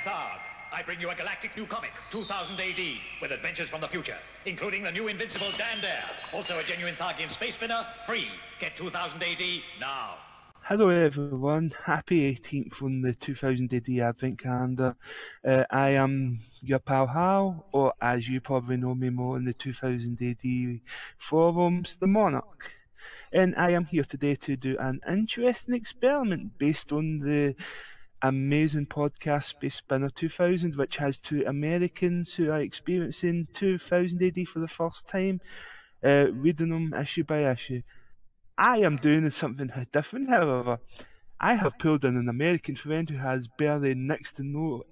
Prog. I bring you a galactic new comic, 2000 AD, with adventures from the future, including the new invincible Dan Dare. Also a genuine Tharkian space spinner, free. Get 2000 AD now. Hello everyone, happy 18th on the 2000 AD Advent Calendar. I am your pal Hal, or as you probably know me more in the 2000 AD forums, the Monarch. And I am here today to do an interesting experiment based on the amazing podcast Space Spinner 2000, which has two Americans who are experiencing 2000 AD for the first time, reading them issue by issue. I am doing something different, however. I have pulled in an American friend who has barely next to no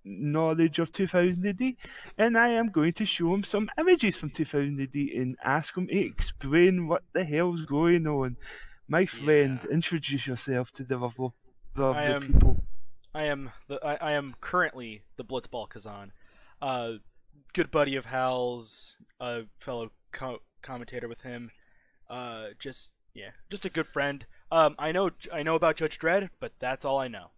knowledge of 2000 AD, and I am going to show him some images from 2000 AD and ask him to explain what the hell's going on. My friend, introduce yourself to the lovely people. I am currently the Blitzball Kazan, good buddy of Hal's, a fellow commentator with him. Just a good friend. I know about Judge Dredd, but that's all I know.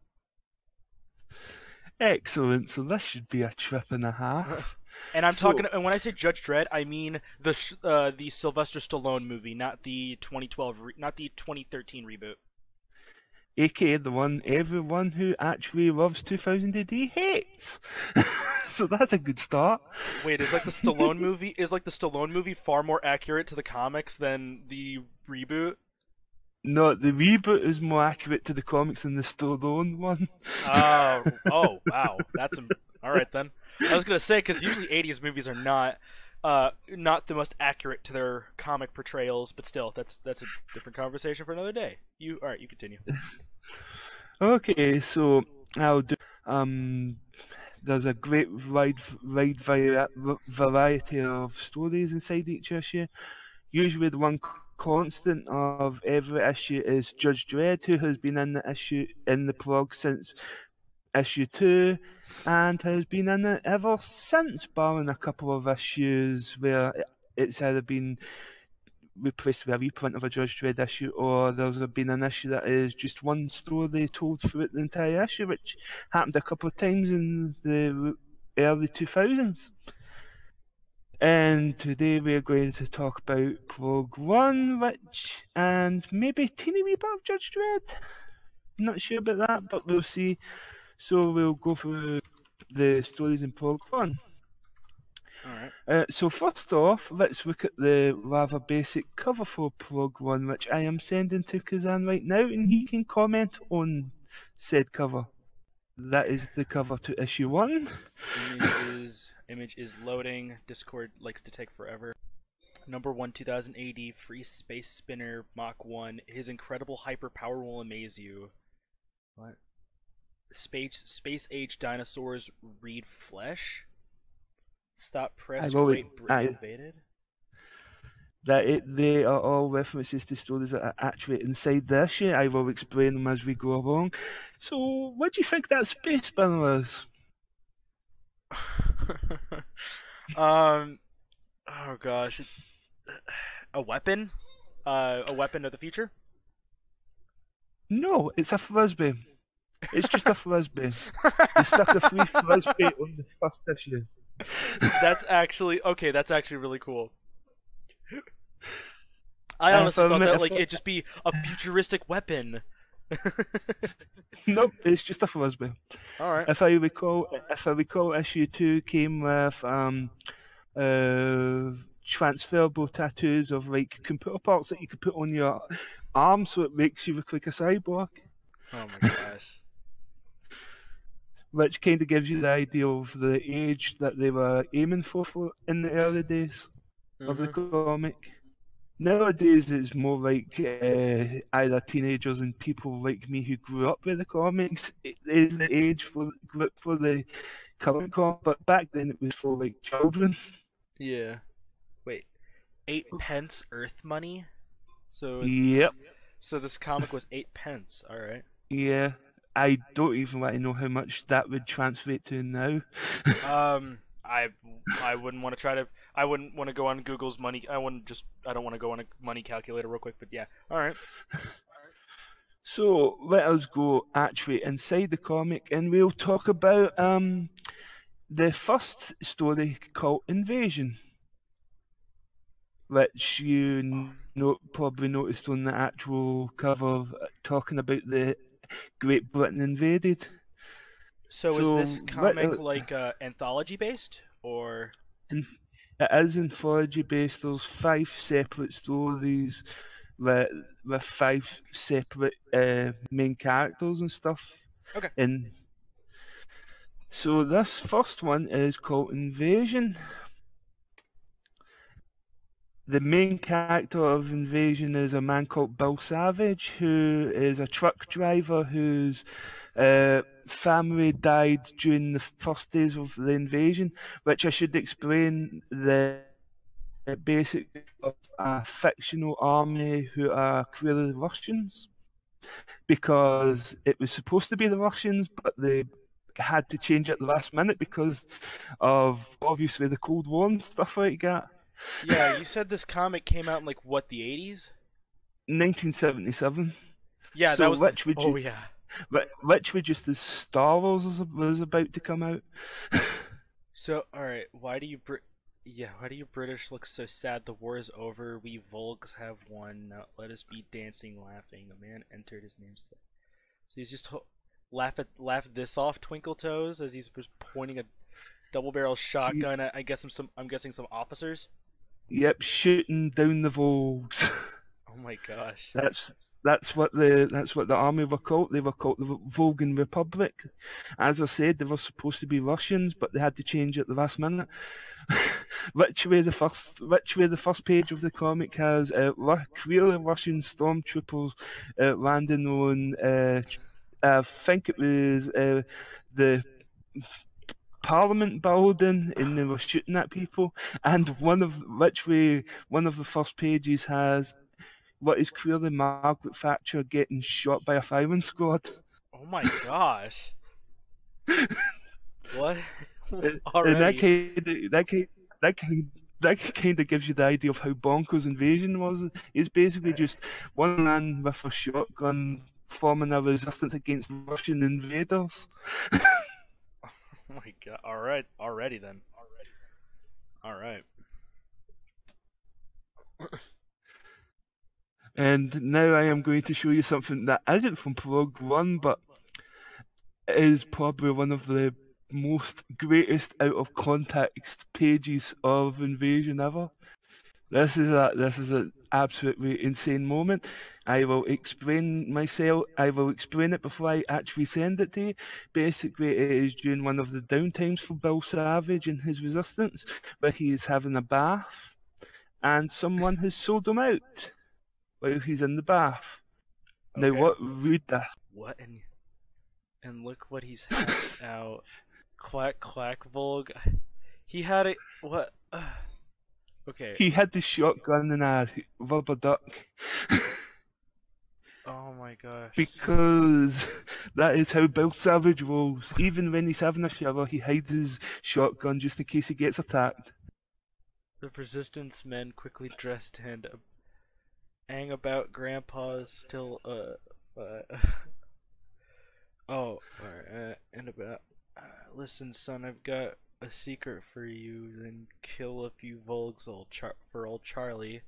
Excellent. So this should be a trip and a half. And and when I say Judge Dredd, I mean the Sylvester Stallone movie, not the 2013 reboot. AKA the one everyone who actually loves 2000 AD hates. So that's a good start. Wait, is the Stallone movie far more accurate to the comics than the reboot? No, the reboot is more accurate to the comics than the Stallone one. Oh, wow. That's all right then. I was gonna say, because usually 80s movies are not the most accurate to their comic portrayals, but still, that's a different conversation for another day. You continue. Okay, so I'll do. There's a great wide variety of stories inside each issue. Usually, the one constant of every issue is Judge Dredd, who has been in the prog since issue 2, and has been in it ever since, barring a couple of issues where it's either been replaced with a reprint of a Judge Dredd issue, or there's been an issue that is just one story told throughout the entire issue, which happened a couple of times in the early 2000s. And today we're going to talk about Prog 1, and maybe a teeny wee bit of Judge Dredd. Not sure about that, but we'll see. So we'll go through the stories in Prog 1. Alright. So first off, let's look at the rather basic cover for Prog 1, which I am sending to Kazan right now, and he can comment on said cover. That is the cover to issue 1. Image is loading. Discord likes to take forever. Number 1, 2000 AD, free space spinner, Mach 1. His incredible hyperpower will amaze you. What? Space age dinosaurs read flesh? Stop press rate invaded? They are all references to stories that are actually inside the issue. I will explain them as we go along. So, what do you think that space spinner is? Oh gosh, a weapon? A weapon of the future? No, it's a frisbee. It's just a frisbee. They stuck a free frisbee on the first issue. That's actually really cool. I honestly thought that it'd just be a futuristic weapon. Nope, it's just a frisbee. All right. If I recall, issue 2 came with transferable tattoos of computer parts that you could put on your arm, so it makes you look like a cyborg. Oh my gosh. Which kind of gives you the idea of the age that they were aiming for in the early days of the comic. Nowadays, it's more like either teenagers and people like me who grew up with the comics. It is the age for the current comic, but back then it was for children. Yeah. Wait, 8 pence Earth money? So yep. So this comic was 8 pence. All right. Yeah. I don't even want to know how much that would translate to now. I wouldn't want to try to. I wouldn't want to go on Google's money. I don't want to go on a money calculator real quick. But yeah. All right. So let us go actually inside the comic, and we'll talk about the first story called Invasion, which probably noticed on the actual cover, talking about the Great Britain invaded. So is this So comic like anthology based or? in, it is anthology based. There's 5 separate stories with five separate main characters and stuff. Okay. And so this first one is called Invasion. The main character of Invasion is a man called Bill Savage, who is a truck driver whose family died during the first days of the invasion, which I should explain the basic of a fictional army who are clearly Russians, because it was supposed to be the Russians, but they had to change it at the last minute because of obviously the Cold War and stuff like that. Yeah, you said this comic came out in like what, the 80s? 1977. Yeah, that So was the. Oh yeah. literally just as Star Wars was about to come out. So all right, why do you British look so sad? The war is over. We Volks have won. Now let us be dancing, laughing. A man entered his name. So he's just laugh this off, Twinkle Toes, as he's just pointing a double barrel shotgun at I'm guessing some officers. Yep, shooting down the Vogues. Oh my gosh. That's what the army were called. They were called the Volgan Republic. As I said, they were supposed to be Russians, but they had to change at the last minute. literally the first page of the comic has clearly Russian stormtroopers landing on. I think it was the Parliament building, and they were shooting at people. And one of the first pages has what is clearly Margaret Thatcher getting shot by a firing squad. Oh my gosh. What? And Already. that kind of gives you the idea of how bonkers Invasion was. It's basically just one man with a shotgun forming a resistance against Russian invaders. Oh my god. All right. Already then. All right. And now I am going to show you something that isn't from Prog 1, but is probably one of the most greatest out of context pages of Invasion ever. This is an absolutely insane moment. I will explain myself. I will explain it before I actually send it to you. Basically, it is during one of the downtimes for Bill Savage and his resistance, where he is having a bath, and someone has sold him out while he's in the bath. Now, Okay. read this. What and look what he's had out. Quack quack Volg. He had it. What? Okay. He had the shotgun and a rubber duck. Oh my gosh. Because that is how Bill Savage rolls. Even when he's having a shower, he hides his shotgun just in case he gets attacked. The resistance men quickly dressed and hang about Grandpa's still oh, alright, and about listen, son, I've got a secret for you. Then kill a few Volks for old Charlie.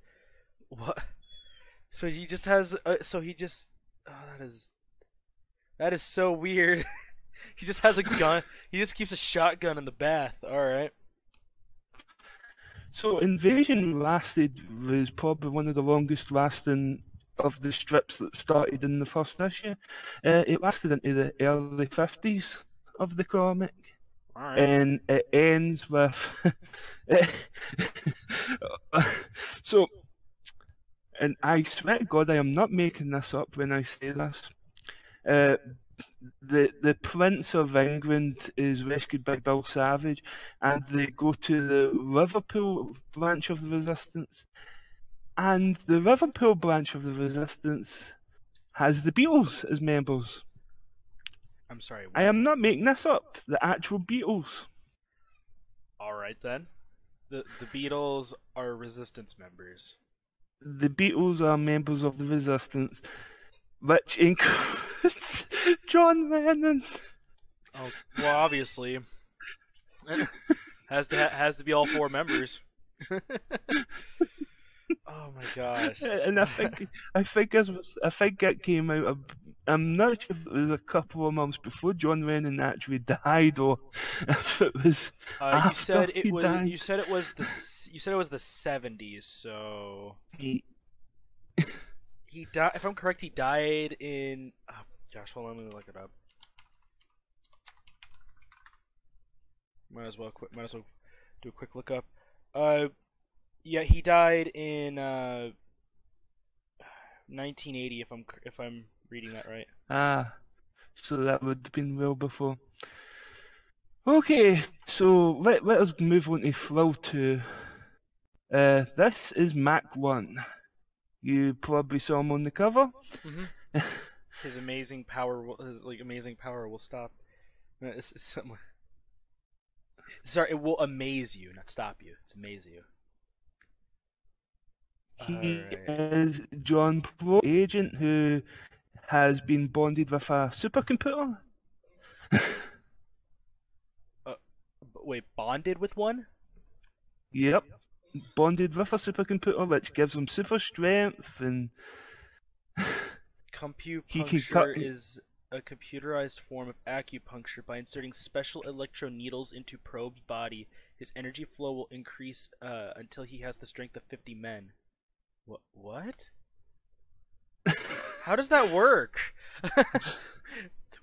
What? So he just has. Oh, that is so weird. He just has a gun. He just keeps a shotgun in the bath. All right. So Invasion was probably one of the longest lasting of the strips that started in the first issue. It lasted into the early 50s of the comic. All right. And it ends with so, and I swear to God, I am not making this up when I say this. The Prince of England is rescued by Bill Savage, and they go to the Liverpool branch of the Resistance, and the Liverpool branch of the Resistance has the Beatles as members. I'm sorry. What? I am not making this up. The actual Beatles. All right then. The Beatles are Resistance members. The Beatles are members of the Resistance. which includes John Lennon. Oh, well, obviously, has to be all four members. Oh my gosh. And I think it came out. I'm not sure if it was a couple of months before John Lennon actually died, or if it was You after said it he was. died. You said it was the. You said it was the 70s. So he died. If I'm correct, he died in. Oh, gosh, hold on. Let me look it up. Might as well do a quick look up. Yeah, he died in 1980. If I'm reading that right. So that would have been well before. Okay, so let us move on to Thrill 2. This is Mac 1. You probably saw him on the cover. Mm-hmm. His amazing power, amazing power will stop. Sorry, it will amaze you, not stop you. It's amaze you. He is John Pro, agent who has been bonded with a supercomputer. Wait, bonded with one? Yep, bonded with a supercomputer, which gives him super strength and. Compupuncture is a computerized form of acupuncture. By inserting special electroneedles into Probe's body, his energy flow will increase until he has the strength of 50 men. What? How does that work?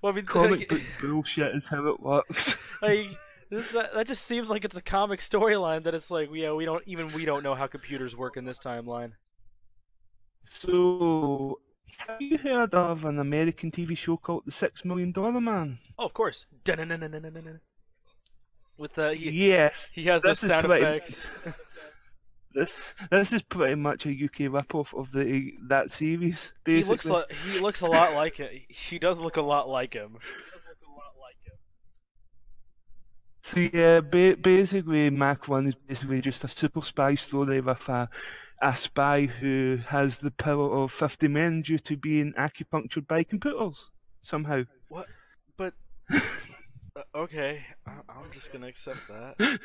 Well, I mean, comic book bullshit is how it works. Like that just seems like it's a comic storyline that it's like, yeah, we don't know how computers work in this timeline. So, have you heard of an American TV show called The $6 Million Man? Oh, of course. With yes, he has the sound effects. This is pretty much a UK ripoff of that series. Basically, he looks a lot like it. He does look a lot like him. So yeah, basically, Mac 1 is basically just a super spy story with a spy who has the power of 50 men due to being acupunctured by computers somehow. What? But okay, I'm just gonna accept that.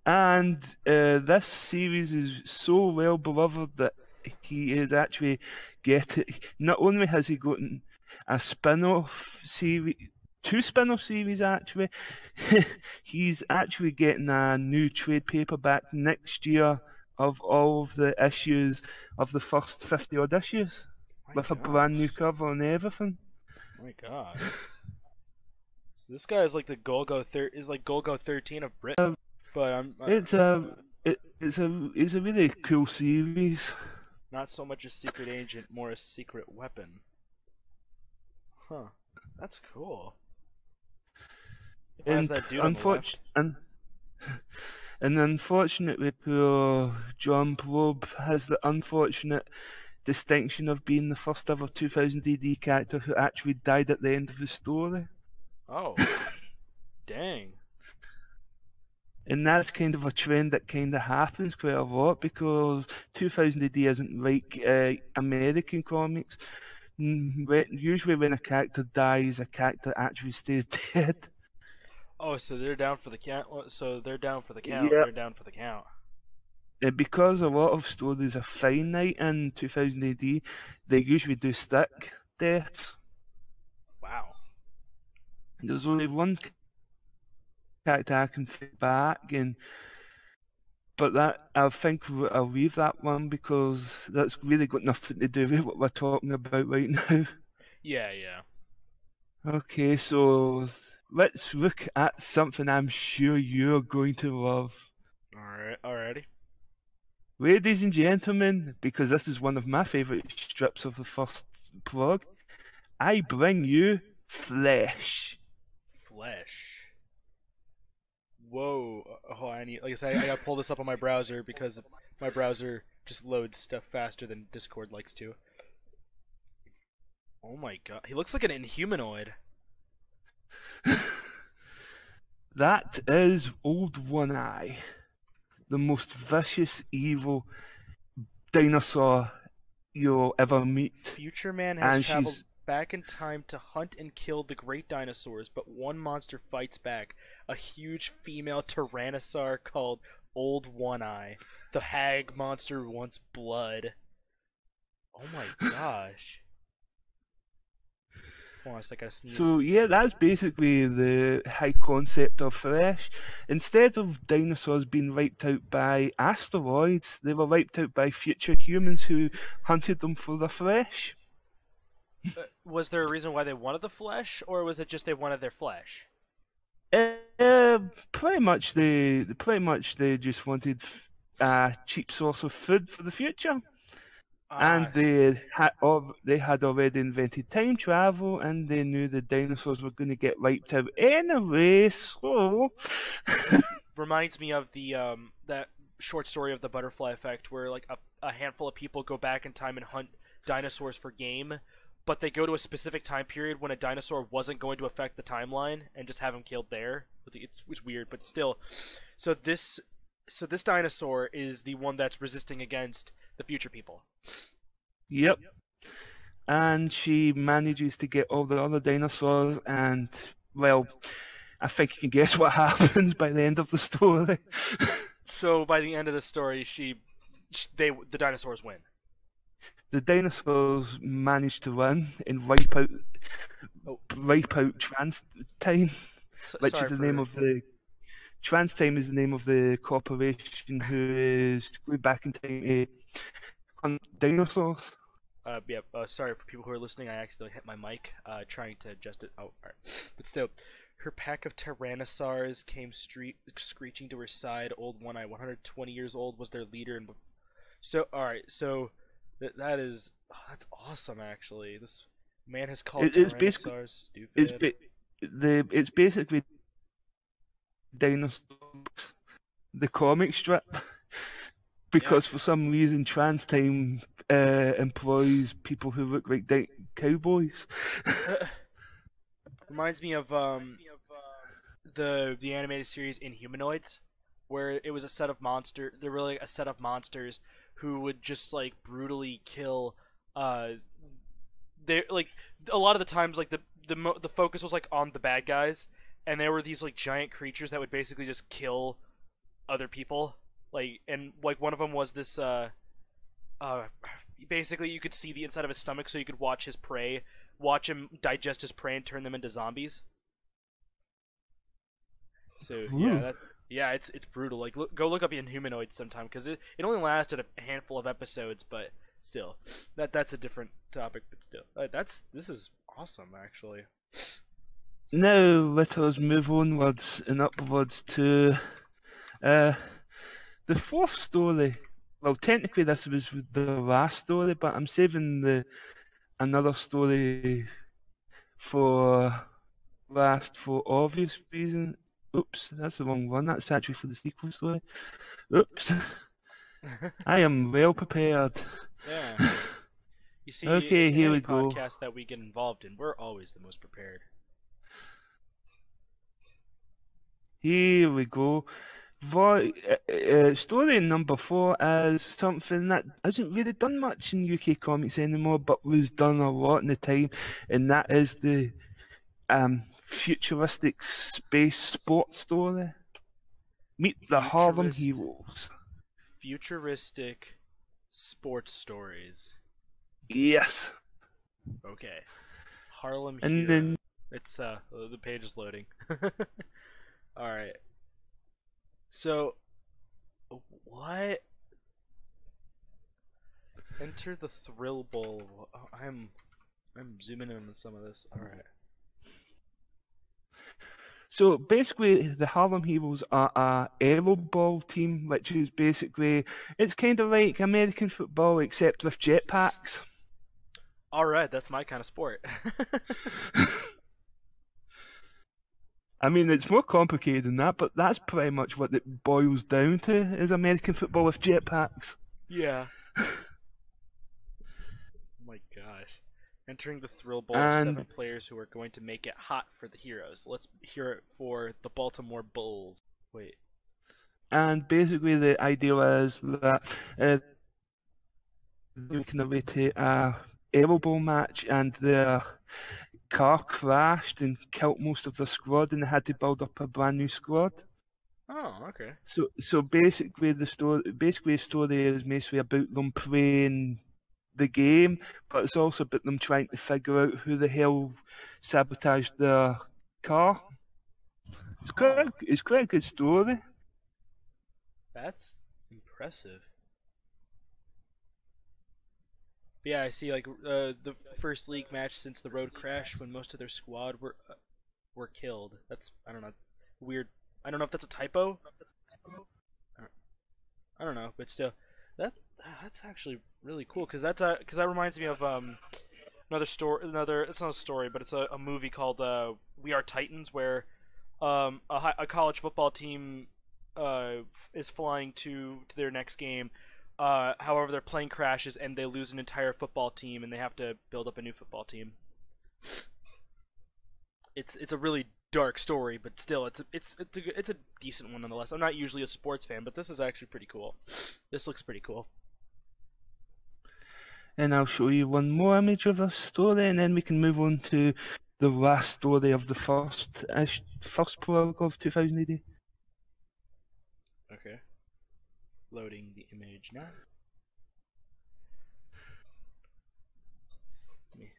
And this series is so well beloved that he is actually getting. Not only has he gotten a spin-off series, 2 spin-off series actually, he's actually getting a new trade paperback next year of all of the issues of the first 50 odd issues, with a brand new cover and everything. Oh my god. So this guy is like the Golgo 13 of Britain. But it's a really cool series. Not so much a secret agent, more a secret weapon. Huh. That's cool. And that dude on the left? And unfortunately, poor John Probe has the unfortunate distinction of being the first ever 2000 AD character who actually died at the end of his story. Oh. Dang. And that's kind of a trend that kind of happens quite a lot, because 2000 AD isn't like American comics. Usually when a character dies, a character actually stays dead. Oh, so they're down for the count. So they're down for the count. Yep. They're down for the count. Because a lot of stories are finite in 2000 AD, they usually do stick deaths. Wow. There's only one character I can fit back, but that I think I'll leave that one because that's really got nothing to do with what we're talking about right now. Yeah. Okay, so let's look at something I'm sure you're going to love. Alrighty. Ladies and gentlemen, because this is one of my favourite strips of the first prog, I bring you Flesh. Whoa! Oh, I gotta pull this up on my browser because my browser just loads stuff faster than Discord likes to. Oh my god, he looks like an Inhumanoid. That is Old One Eye. the most vicious, evil dinosaur you'll ever meet. Future Man has And traveled she's back in time to hunt and kill the great dinosaurs, but one monster fights back, a huge female tyrannosaur called Old One Eye. The hag monster wants blood. Oh my gosh. Hold on a sec, I gotta sneeze. so yeah, that's basically the high concept of Fresh. Instead of dinosaurs being wiped out by asteroids, they were wiped out by future humans who hunted them for their flesh. Was there a reason why they wanted the flesh, or was it just they wanted their flesh? Pretty much they just wanted a cheap source of food for the future. And they had already invented time travel, and they knew the dinosaurs were going to get wiped out anyway. So, Reminds me of the that short story of the butterfly effect, where like a handful of people go back in time and hunt dinosaurs for game, but they go to a specific time period when a dinosaur wasn't going to affect the timeline and just have him killed there. It's weird, but still. So this dinosaur is the one that's resisting against the future people. yep. And she manages to get all the other dinosaurs, and well, I think you can guess what happens by the end of the story. So by the end of the story, the dinosaurs win. The dinosaurs manage to win and wipe out Trans Time, which is the name of the Trans Time is the name of the corporation who is going back in time to hunt dinosaurs. Sorry for people who are listening. I accidentally hit my mic, trying to adjust it. Oh, alright. But still, her pack of tyrannosaurs came screeching to her side. Old One Eye, 120 years old, was their leader. And so, alright, so that's awesome. Actually, this man has called tyrannosaurs stupid. It's basically dinosaurs, the comic strip. Because for some reason, Trans Time employs people who look like cowboys. Reminds me of the animated series Inhumanoids, where it was a set of monsters. They're really a set of monsters who would just like brutally kill. They like a lot of the times like the focus was like on the bad guys, and there were these like giant creatures that would basically just kill other people. And one of them was this basically you could see the inside of his stomach, so you could watch him digest his prey and turn them into zombies. So it's brutal. Like go look up Inhumanoids sometime, because it only lasted a handful of episodes, but still that's a different topic. But still, this is awesome actually. Now let us move onwards and upwards to the fourth story. Well, technically this was the last story, but I'm saving another story for last for obvious reasons. Oops, that's the wrong one. That's actually for the sequel story. Oops. I am well prepared. Yeah. You see, okay, in here any we go. podcast that we get involved in, we're always the most prepared. Here we go. Story number 4 is something that isn't really done much in UK comics anymore, but was done a lot in the time, and that is the futuristic space sports story. Meet the Harlem Heroes. Futuristic sports stories. Yes. Okay. Harlem And Heroes. then It's the page is loading. All right. So, what? Enter the Thrill Bowl. Oh, I'm zooming in on some of this. All right. So basically, the Harlem Heroes are a aeroball team, which is basically it's kind of like American football except with jetpacks. All right, that's my kind of sport. I mean, it's more complicated than that, but that's pretty much what it boils down to: is American football with jetpacks. Yeah. Oh my gosh. Entering the Thrill Bowl And 7 players who are going to make it hot for the heroes. Let's hear it for the Baltimore Bulls. Wait. and basically the idea is that they're making their way to a aerobill match, and their car crashed and killed most of the squad, and they had to build up a brand new squad. Oh, okay. So basically the story is mostly about them playing the game, but it's also about them trying to figure out who the hell sabotaged their car. Huh. It's quite a good story. That's impressive. But yeah, I see. Like the first league match since the road crash, when most of their squad were killed. That's, I don't know, weird. I don't know if that's a typo. I don't, I don't know, but still, that that's actually really cool because because that reminds me of another story. It's not a story, but it's a movie called We Are Titans, where a college football team is flying to their next game. However, their plane crashes and they lose an entire football team, and they have to build up a new football team. It's a really dark story, but still, it's a decent one nonetheless. I'm not usually a sports fan, but this is actually pretty cool. This looks pretty cool. And I'll show you one more image of this story, and then we can move on to the last story of the first prologue of 2000 AD. Okay. Loading the image now.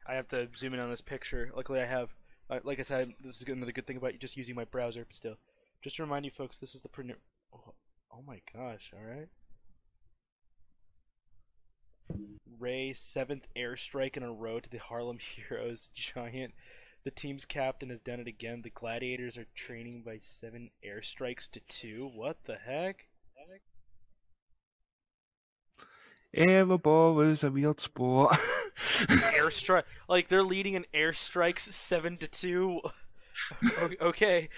I have to zoom in on this picture. Luckily, I have. Like I said, this is another good thing about just using my browser. But still, just to remind you folks, this is the printer. Oh my gosh! All right. Ray, 7th airstrike in a row to the Harlem Heroes. Giant. The team's captain has done it again. The Gladiators are training by 7 airstrikes to 2. What the heck? Airball is a weird sport. Airstrike, like they're leading in airstrikes 7 to 2. Okay.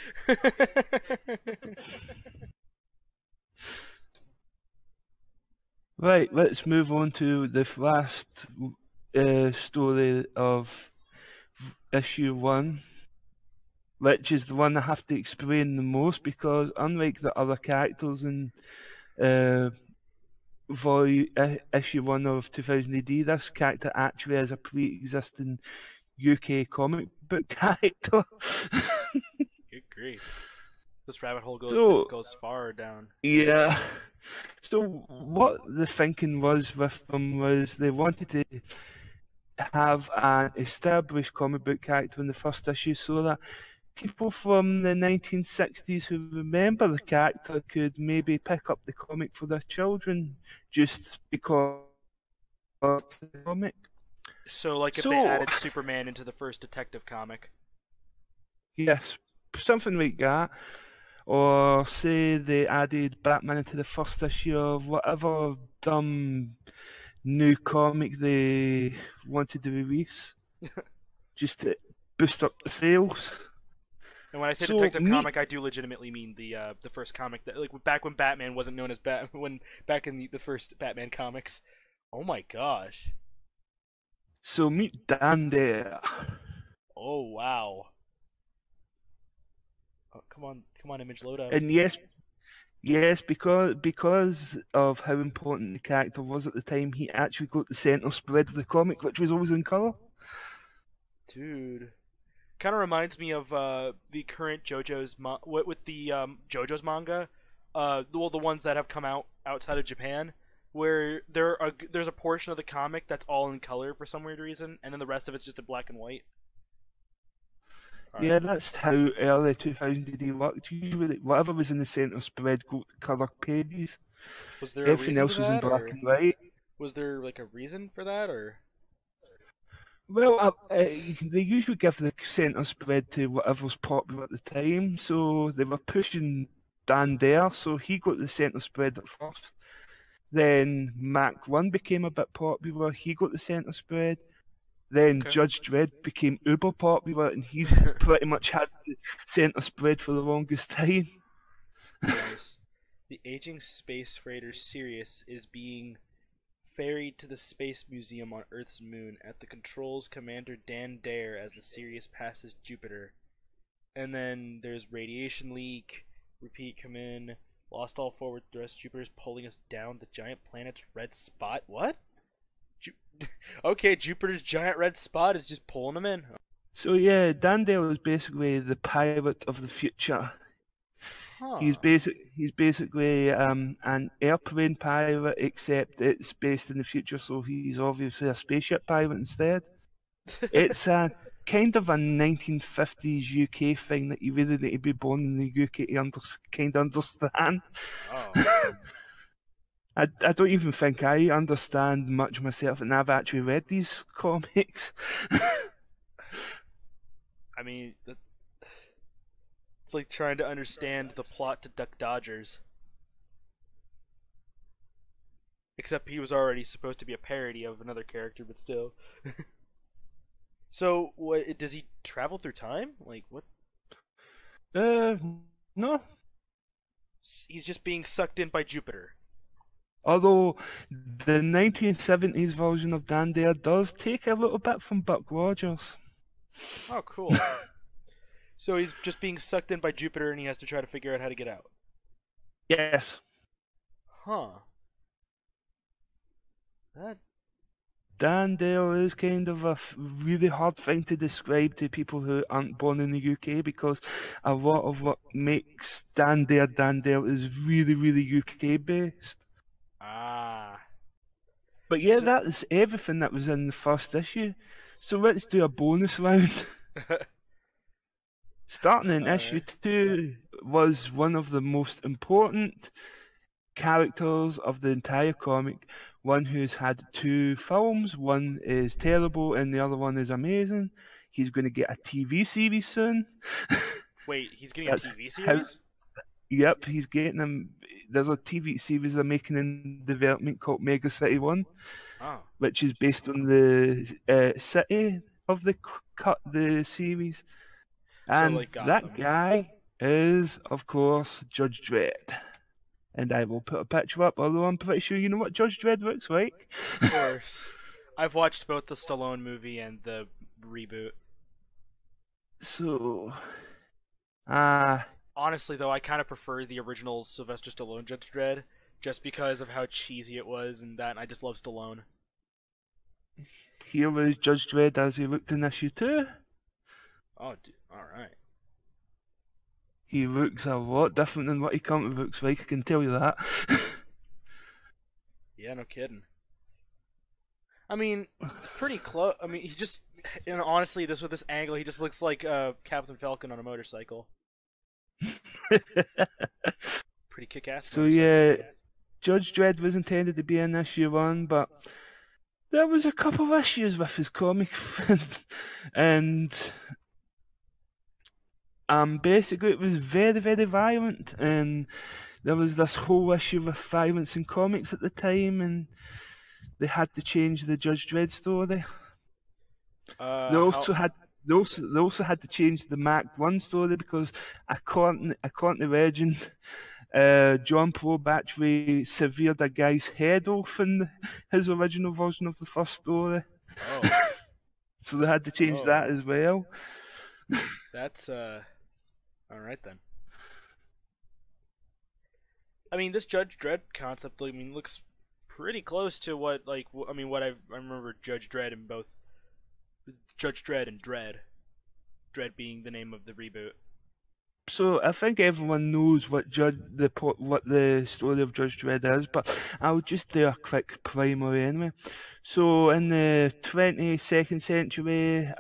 Right, let's move on to the last story of issue 1, which is the one I have to explain the most because, unlike the other characters in issue 1 of 2000 AD, this character actually is a pre-existing UK comic book character. Good grief. This rabbit hole goes far down. Yeah. So what the thinking was with them was they wanted to have an established comic book character in the first issue so that people from the 1960s who remember the character could maybe pick up the comic for their children just because of the comic. So, like, if they added Superman into the first Detective comic. Yes, something like that. Or say they added Batman into the first issue of whatever dumb new comic they wanted to release, just to boost up the sales. And when I say Detective comic, I do legitimately mean the first comic that, like, back when Batman wasn't known as back in the first Batman comics. Oh my gosh. So meet Dan there. Oh wow. Oh, come on, image load up. And yes, because of how important the character was at the time, he actually got the center spread of the comic, which was always in color. Dude, kind of reminds me of the current JoJo's with the JoJo's manga, the ones that have come out outside of Japan, where there's a portion of the comic that's all in color for some weird reason, and then the rest of it's just in black and white. Yeah, that's how early 2000 AD worked. Usually, whatever was in the centre spread got the colour pages. Was there everything else was in black and white? Was there like a reason for that, or? Well, they usually give the centre spread to whatever's popular at the time. So they were pushing Dan Dare, so he got the centre spread at first. Then Mac 1 became a bit popular, he got the centre spread. Then Judge Dredd became uber popular, and he's pretty much had the centre spread for the longest time. Nice. The aging space freighter Sirius is being ferried to the Space Museum on Earth's moon. At the controls, Commander Dan Dare as the Sirius passes Jupiter. And then there's radiation leak. Repeat, come in. Lost all forward thrust. Jupiter's pulling us down. The giant planet's red spot. What? Okay, Jupiter's giant red spot is just pulling them in. So yeah, Dandale is basically the pilot of the future. Huh. He's basically an airplane pilot, except it's based in the future, so he's obviously a spaceship pilot instead. It's a kind of a 1950s UK thing that you really need to be born in the UK to kind of understand. Oh. I don't even think I understand much myself, and I've actually read these comics. I mean, it's like trying to understand the plot to Duck Dodgers. Except he was already supposed to be a parody of another character, but still. So, what does he travel through time? Like, what? No. He's just being sucked in by Jupiter. Although the 1970s version of Dan Dare does take a little bit from Buck Rogers. Oh, cool. So he's just being sucked in by Jupiter and he has to try to figure out how to get out. Yes. Huh. That... Dan Dare is kind of a really hard thing to describe to people who aren't born in the UK, because a lot of what makes Dan Dare is really, really UK based. Ah. But yeah, that's everything that was in the first issue. So let's do a bonus round. Starting in issue 2 was one of the most important characters of the entire comic. One who's had 2 films. One is terrible and the other one is amazing. He's going to get a TV series soon. Wait, he's getting a TV series? Yep, he's getting them. There's a TV series they're making in development called Mega City 1, which is based on the city of the series. And so, like, that guy is, of course, Judge Dredd. And I will put a picture up, although I'm pretty sure you know what Judge Dredd looks like. Of course. I've watched both the Stallone movie and the reboot. So, honestly, though, I kind of prefer the original Sylvester Stallone Judge Dredd, just because of how cheesy it was and that, and I just love Stallone. Here was Judge Dredd as he looked in issue 2. Oh, alright. He looks a lot different than what he currently looks like, I can tell you that. Yeah, no kidding. I mean, it's pretty close. I mean, he just, and honestly, with this angle, he just looks like Captain Falcon on a motorcycle. Pretty kick-ass. So yeah, Judge Dredd was intended to be in issue 1, but there was a couple of issues with his comic, and basically it was very, very violent, and there was this whole issue with violence in comics at the time, and they had to change the Judge Dredd story. They also had to change the Mac 1 story because according to legend, John Probe actually severed a guy's head off in his original version of the first story. Oh. So they had to change that as well. That's alright then. I mean, this Judge Dredd concept, I mean, looks pretty close to what I remember Judge Dredd in both Judge Dredd and Dredd. Dredd being the name of the reboot. So I think everyone knows what the story of Judge Dredd is, but I'll just do a quick primer anyway. So in the 22nd century,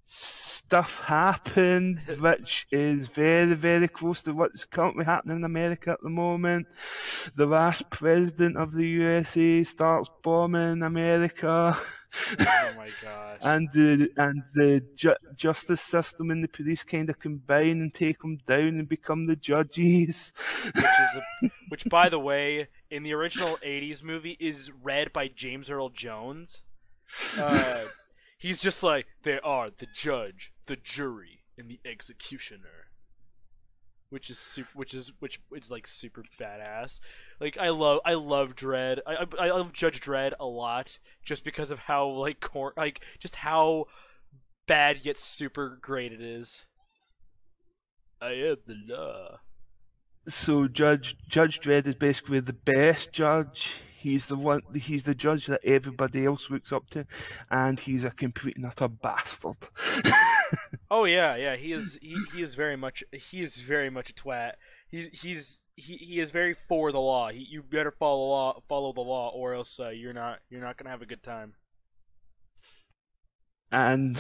stuff happened which is very, very close to what's currently happening in America at the moment. The last president of the USA starts bombing America. Oh my gosh. And the justice system and the police kind of combine and take them down and become the judges. Which, by the way, in the original 80s movie is read by James Earl Jones. He's just like, they are the judge, the jury, and the executioner. Which is like super badass. Like I love Dredd. I love Judge Dredd a lot just because of how just how bad yet super great it is. I am the law. So Judge Dredd is basically the best judge. He's the one. He's the judge that everybody else looks up to, and he's a complete and utter bastard. Oh yeah. He is very much a twat. He is very for the law. You better follow the law, or else you're not gonna have a good time. And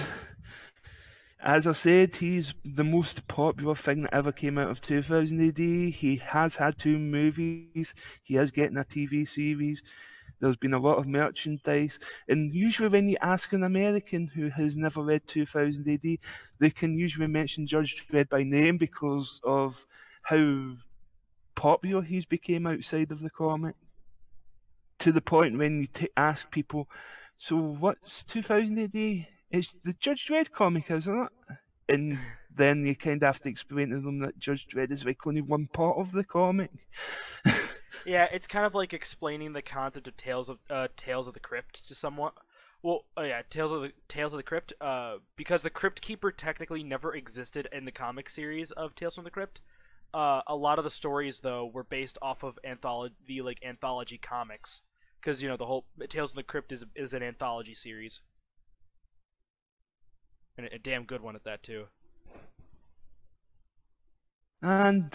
as I said, he's the most popular thing that ever came out of 2000 AD. He has had 2 movies. He is getting a TV series. There's been a lot of merchandise. And usually when you ask an American who has never read 2000 AD, they can usually mention Judge Dredd by name because of how popular he's became outside of the comic. To the point when you ask people, so what's 2000 AD? It's the Judge Dredd comic, isn't it? And then you kind of have to explain to them that Judge Dredd is like only one part of the comic. Yeah, it's kind of like explaining the concept of Tales of the Crypt to someone. Well, Tales of the Crypt. Because the Crypt Keeper technically never existed in the comic series of Tales from the Crypt. A lot of the stories though were based off of anthology comics, because the whole Tales from the Crypt is an anthology series, and a damn good one at that too. And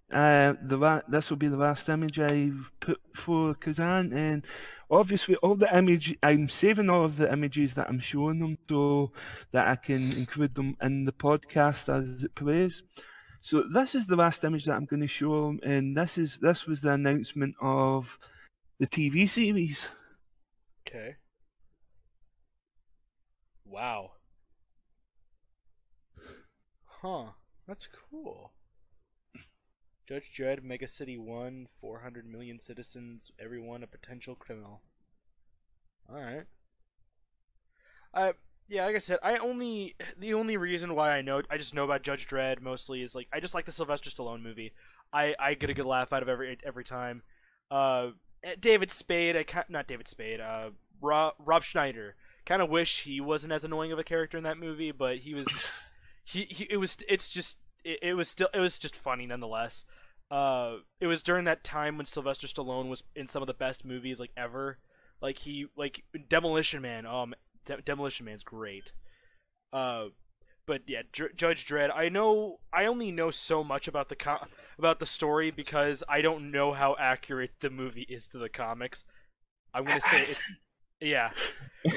this will be the last image I've put for Kazan, and obviously I'm saving all of the images that I'm showing them so that I can include them in the podcast as it plays. So this is the last image that I'm going to show them, and this was the announcement of the TV series. Okay. Wow. Huh. That's cool. Judge Dredd, Mega City 1, 400 million citizens, everyone a potential criminal. Alright. Yeah, like I said, the only reason why I just know about Judge Dredd mostly is I just like the Sylvester Stallone movie. I get a good laugh out of every time. David Spade, not David Spade, Rob Schneider. Kind of wish he wasn't as annoying of a character in that movie, but he was. It was just funny nonetheless. It was during that time when Sylvester Stallone was in some of the best movies ever. Demolition Man. Demolition Man's great. But yeah, Judge Dredd. I only know so much about the story because I don't know how accurate the movie is to the comics. I'm gonna say it's. Yeah.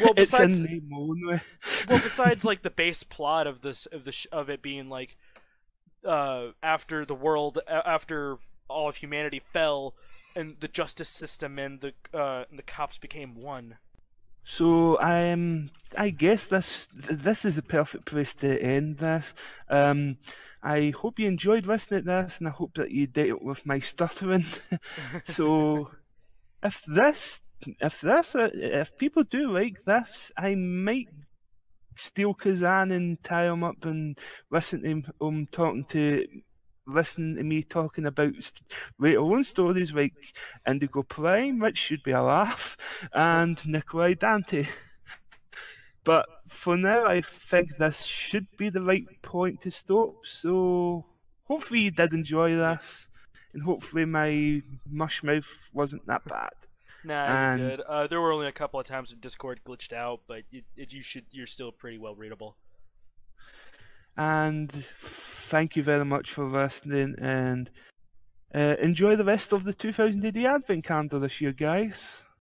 Well, besides, it's a name only. Well, besides the base plot of it being after all of humanity fell and the justice system and the cops became one. So I guess this is the perfect place to end this. I hope you enjoyed listening to this, and I hope that you dealt with my stuttering. So if people do like this, I might steal Kazan and tie him up and listen to me talking about later on stories like Indigo Prime, which should be a laugh, and Nikolai Dante. But for now, I think this should be the right point to stop. So hopefully you did enjoy this, and hopefully my mush mouth wasn't that bad. Nah, you're good. There were only a couple of times when Discord glitched out, but you're still pretty well readable. And thank you very much for listening, and enjoy the rest of the 2000 AD Advent calendar this year, guys.